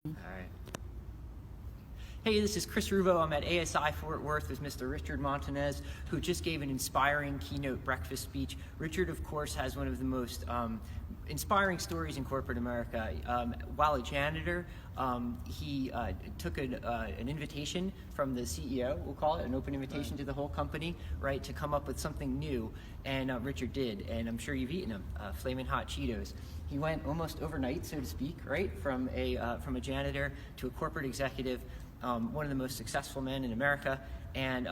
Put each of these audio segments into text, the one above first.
All right. Hey, this is Chris Ruvo. I'm at ASI Fort Worth with Mr. Richard Montanez, who just gave an inspiring keynote breakfast speech. Richard, of course, has one of the most inspiring stories in corporate America. While a janitor, he took an invitation from the CEO, we'll call it, an open invitation to the whole company, right, to come up with something new, and Richard did, and I'm sure you've eaten them, Flamin Hot Cheetos. He went almost overnight, so to speak, right, from a janitor to a corporate executive, one of the most successful men in America, and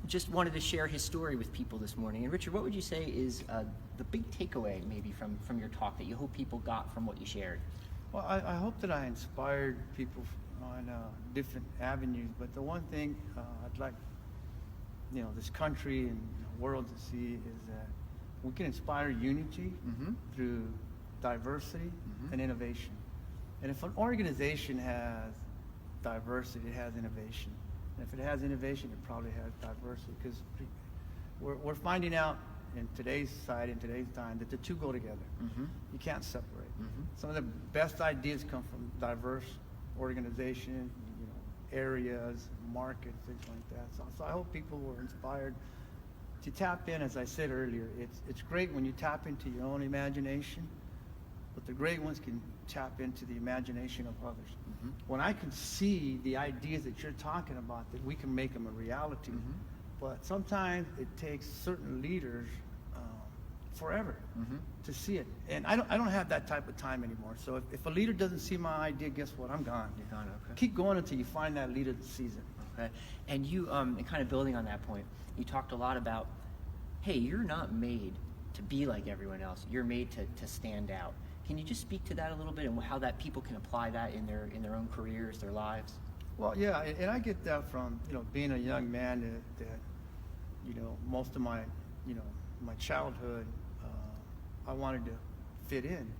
just wanted to share his story with people this morning. And Richard, what would you say is the big takeaway maybe from your talk that you hope people got from what you shared? Well, I hope that I inspired people on different avenues, but the one thing I'd like this country and the world to see is that we can inspire unity through diversity and innovation. And if an organization has diversity, it has innovation. And if it has innovation, it probably has diversity, because we're finding out in today's society, in today's time, that the two go together. You can't separate. Some of the best ideas come from diverse organizations, areas, markets, things like that. So I hope people were inspired to tap in. As I said earlier, it's great when you tap into your own imagination, but the great ones can tap into the imagination of others. When I can see the ideas that you're talking about, that we can make them a reality, but sometimes it takes certain leaders forever to see it. And I don't have that type of time anymore. So if a leader doesn't see my idea, guess what? I'm gone. You're gone, okay. Keep going until you find that leader that sees it. Okay. And you, and kind of building on that point, you talked a lot about, hey, you're not made to be like everyone else. You're made to stand out. Can you just speak to that a little bit and how that people can apply that in their own careers, their lives? Well, yeah, and I get that from being a young man that most of my my childhood I wanted to fit in,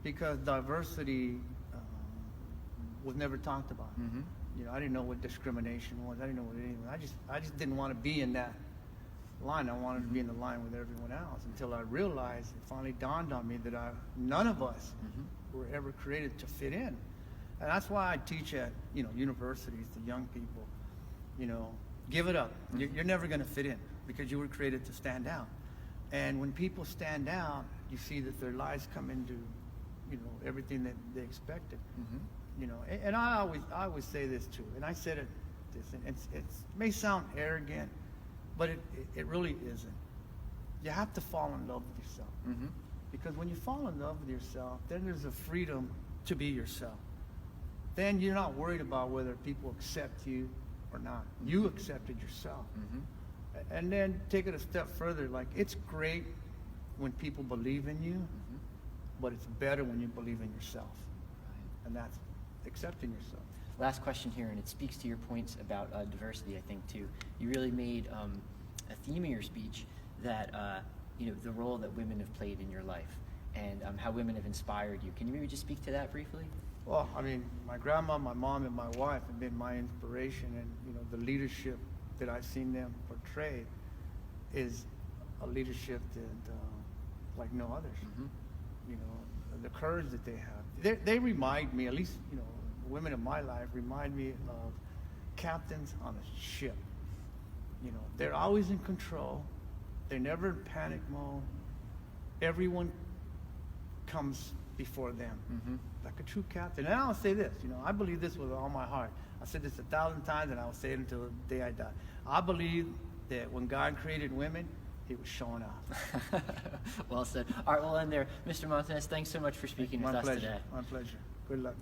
because diversity was never talked about. I didn't know what discrimination was. I didn't know what anything was. I just didn't want to be in that line. I wanted to be in the line with everyone else, until I realized, it finally dawned on me that none of us were ever created to fit in. And that's why I teach at universities to young people. Give it up. You're never going to fit in, because you were created to stand out. And when people stand out, you see that their lives come into everything that they expected. And I always say this too, and I said it may sound arrogant, but it really isn't. You have to fall in love with yourself. Because when you fall in love with yourself, then there's a freedom to be yourself. Then you're not worried about whether people accept you or not. You accepted yourself. And then take it a step further, like, it's great when people believe in you, but it's better when you believe in yourself. And that's accepting yourself. Last question here, and it speaks to your points about diversity, I think, too. You really made a theme of your speech that, the role that women have played in your life, and how women have inspired you. Can you maybe just speak to that briefly? Well, I mean, my grandma, my mom, and my wife have been my inspiration, and, the leadership that I've seen them portray is a leadership that, like no others. The courage that they have. They remind me, at least, women in my life remind me of captains on a ship. They're always in control. They're never in panic mode. Everyone comes before them, like a true captain. And I'll say this, I believe this with all my heart. I said this 1,000 times, and I'll say it until the day I die. I believe that when God created women, He was showing off. Well said. All right, we'll end there. Mr. Montanez, thanks so much for speaking with us today. My pleasure. Good luck.